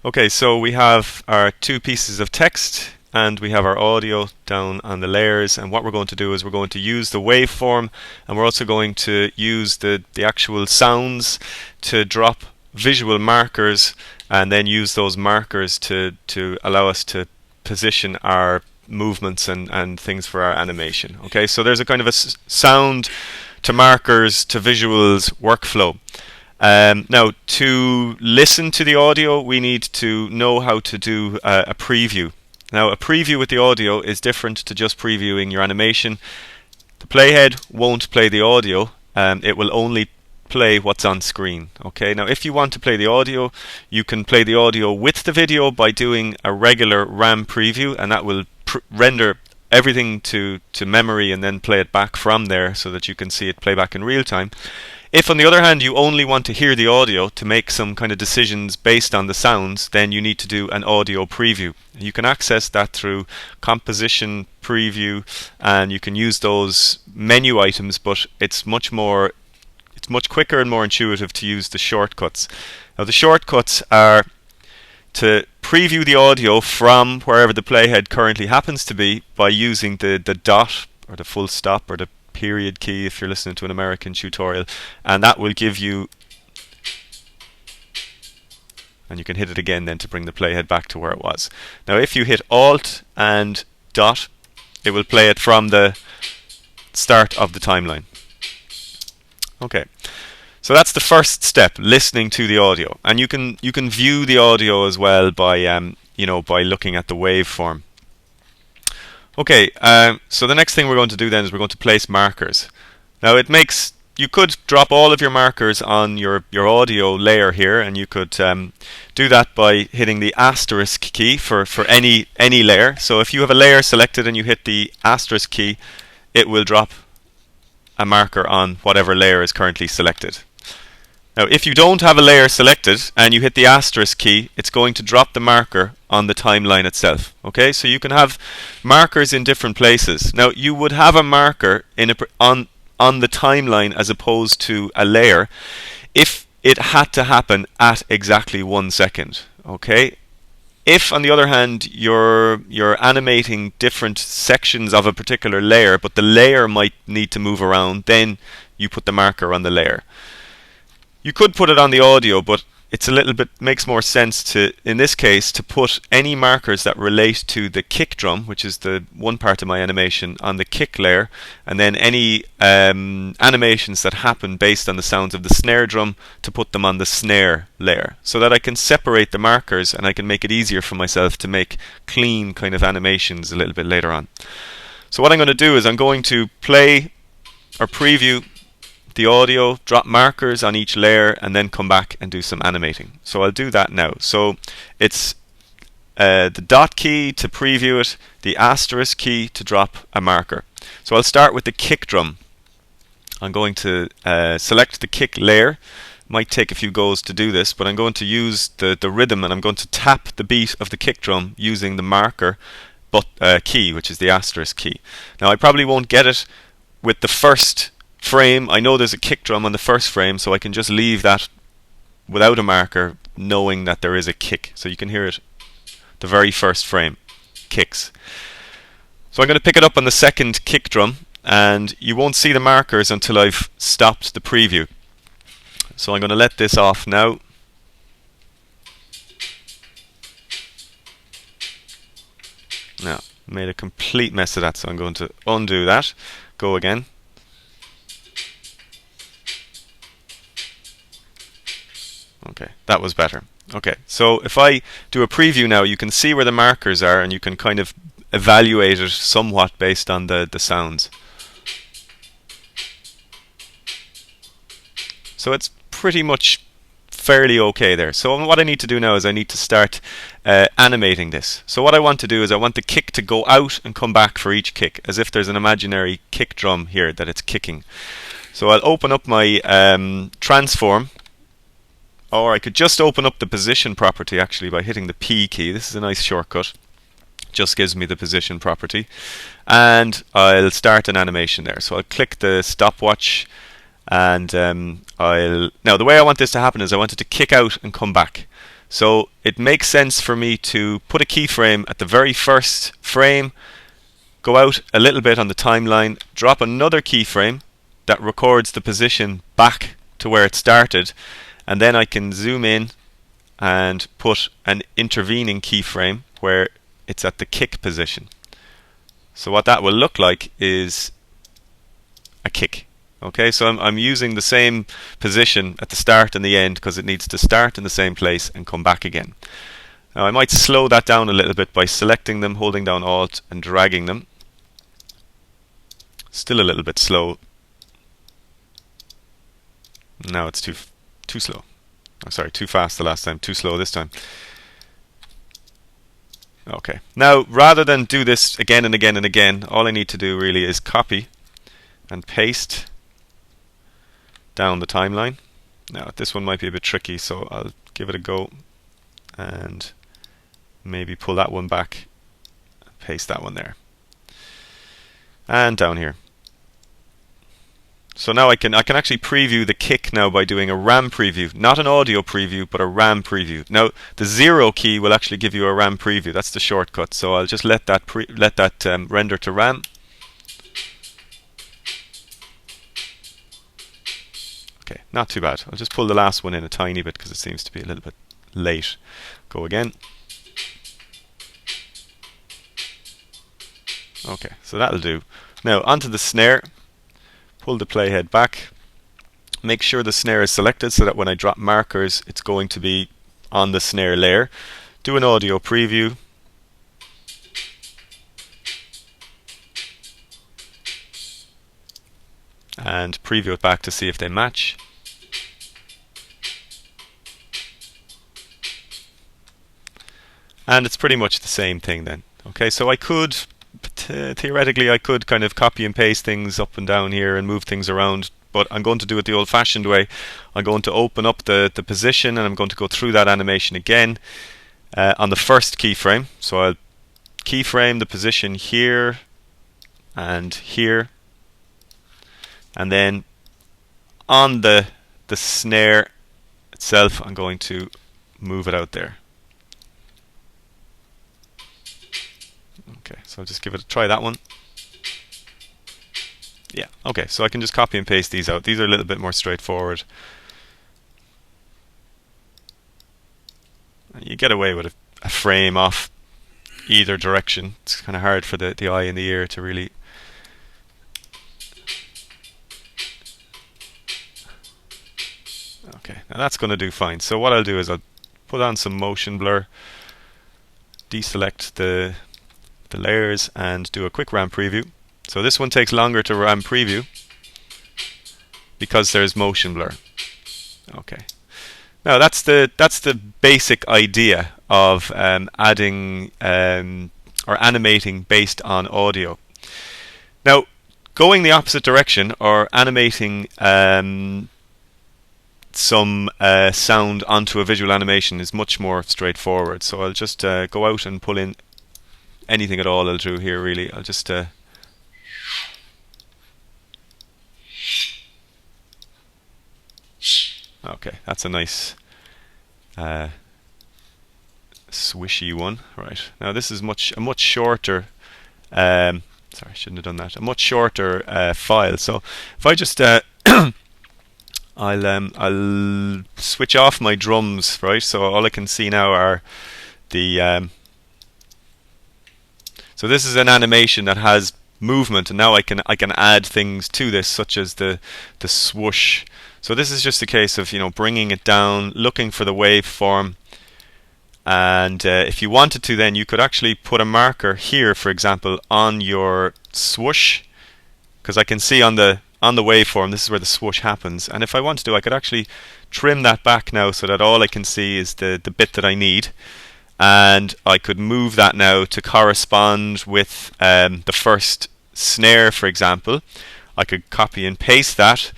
Okay, so we have our two pieces of text and we have our audio down on the layers, and what we're going to do is we're going to use the waveform, and we're also going to use the actual sounds to drop visual markers, and then use those markers to allow us to position our movements and things for our animation. Okay, so there's a kind of a sound to markers to visuals workflow. Now, to listen to the audio, we need to know how to do a preview. Now, a preview with the audio is different to just previewing your animation. The playhead won't play the audio, it will only play what's on screen. Okay, now if you want to play the audio, you can play the audio with the video by doing a regular RAM preview, and that will render everything to memory and then play it back from there so that you can see it play back in real time. If, on the other hand, you only want to hear the audio to make some kind of decisions based on the sounds, then you need to do an audio preview. You can access that through composition preview, and you can use those menu items, but it's much quicker and more intuitive to use the shortcuts. Now, the shortcuts are to preview the audio from wherever the playhead currently happens to be by using the dot or the full stop or the period key if you're listening to an American tutorial, and that will give you, and you can hit it again then to bring the playhead back to where it was. Now if you hit Alt and dot, it will play it from the start of the timeline. Okay, so that's the first step, listening to the audio, and you can view the audio as well by by looking at the waveform. Okay, so the next thing we're going to do then is we're going to place markers. Now you could drop all of your markers on your audio layer here, and you could do that by hitting the asterisk key for any layer. So if you have a layer selected and you hit the asterisk key, it will drop a marker on whatever layer is currently selected. Now if you don't have a layer selected and you hit the asterisk key, it's going to drop the marker on the timeline itself. Okay, so you can have markers in different places. Now you would have a marker on the timeline as opposed to a layer if it had to happen at exactly 1 second. Okay, if on the other hand you're animating different sections of a particular layer, but the layer might need to move around, then you put the marker on the layer. You could put it on the audio, but it's a little bit makes more sense to, in this case, to put any markers that relate to the kick drum, which is the one part of my animation, on the kick layer, and then any animations that happen based on the sounds of the snare drum, to put them on the snare layer, so that I can separate the markers and I can make it easier for myself to make clean kind of animations a little bit later on. So what I'm going to do is I'm going to play or preview the audio, drop markers on each layer, and then come back and do some animating. So I'll do that now. So it's the dot key to preview it, the asterisk key to drop a marker. So I'll start with the kick drum. I'm going to select the kick layer. Might take a few goes to do this, but I'm going to use the rhythm, and I'm going to tap the beat of the kick drum using the marker key, which is the asterisk key. Now I probably won't get it with the first frame. I know there's a kick drum on the first frame, so I can just leave that without a marker, knowing that there is a kick. So you can hear it, the very first frame, kicks. So I'm going to pick it up on the second kick drum, and you won't see the markers until I've stopped the preview. So I'm going to let this off now. Now, made a complete mess of that, so I'm going to undo that, go again. Okay, that was better. Okay, so if I do a preview now, you can see where the markers are, and you can kind of evaluate it somewhat based on the sounds. So it's pretty much fairly okay there. So what I need to do now is I need to start animating this. So what I want to do is I want the kick to go out and come back for each kick, as if there's an imaginary kick drum here that it's kicking. So I'll open up my transform, or I could just open up the position property actually by hitting the P key. This is a nice shortcut. Just gives me the position property, and I'll start an animation there. So I'll click the stopwatch, and now the way I want this to happen is I want it to kick out and come back. So it makes sense for me to put a keyframe at the very first frame, go out a little bit on the timeline, drop another keyframe that records the position back to where it started, and then I can zoom in and put an intervening keyframe where it's at the kick position. So what that will look like is a kick. Okay, so I'm using the same position at the start and the end because it needs to start in the same place and come back again. Now I might slow that down a little bit by selecting them, holding down Alt and dragging them. Still a little bit slow. Now it's too slow. Oh, sorry, too fast the last time, too slow this time. Okay, now rather than do this again and again and again, all I need to do really is copy and paste down the timeline. Now this one might be a bit tricky, so I'll give it a go and maybe pull that one back, paste that one there, and down here. So now I can actually preview the kick now by doing a RAM preview, not an audio preview, but a RAM preview. Now the 0 key will actually give you a RAM preview. That's the shortcut. So I'll just let that render to RAM. Okay, not too bad. I'll just pull the last one in a tiny bit because it seems to be a little bit late. Go again. Okay, so that'll do. Now onto the snare. Pull the playhead back. Make sure the snare is selected so that when I drop markers it's going to be on the snare layer. Do an audio preview. And preview it back to see if they match. And it's pretty much the same thing then. Okay, so I could theoretically I could kind of copy and paste things up and down here and move things around, but I'm going to do it the old-fashioned way. I'm going to open up the position and I'm going to go through that animation again on the first keyframe. So I'll keyframe the position here and here, and then on the snare itself I'm going to move it out there. Okay, so I'll just give it a try, that one. Yeah, okay, so I can just copy and paste these out. These are a little bit more straightforward. You get away with a frame off either direction. It's kind of hard for the eye and the ear to really... Okay, now that's going to do fine. So what I'll do is I'll put on some motion blur, deselect the layers and do a quick RAM preview. So this one takes longer to RAM preview because there's motion blur. Okay. Now that's the basic idea of adding or animating based on audio. Now going the opposite direction or animating some sound onto a visual animation is much more straightforward. So I'll just go out and pull in anything at all I'll do here really. I'll just okay, that's a nice swishy one. Right, now this is a much shorter sorry, I shouldn't have done that. A much shorter file. So if I just I'll switch off my drums, right? So all I can see now are the so this is an animation that has movement, and now I can add things to this, such as the swoosh. So this is just a case of, you know, bringing it down, looking for the waveform, and if you wanted to, then you could actually put a marker here, for example, on your swoosh, because I can see on the waveform this is where the swoosh happens. And if I wanted to, I could actually trim that back now so that all I can see is the bit that I need. And I could move that now to correspond with the first snare, for example. I could copy and paste that,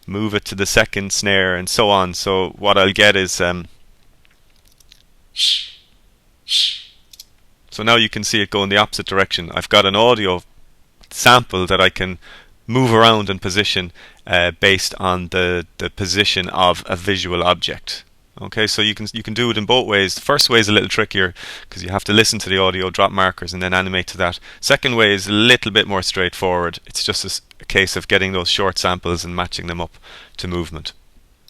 move it to the second snare, and so on. So what I'll get is so now you can see it go in the opposite direction. I've got an audio sample that I can move around and position based on the position of a visual object. Okay, so you can do it in both ways. The first way is a little trickier because you have to listen to the audio, drop markers, and then animate to that. Second way is a little bit more straightforward. It's just a case of getting those short samples and matching them up to movement.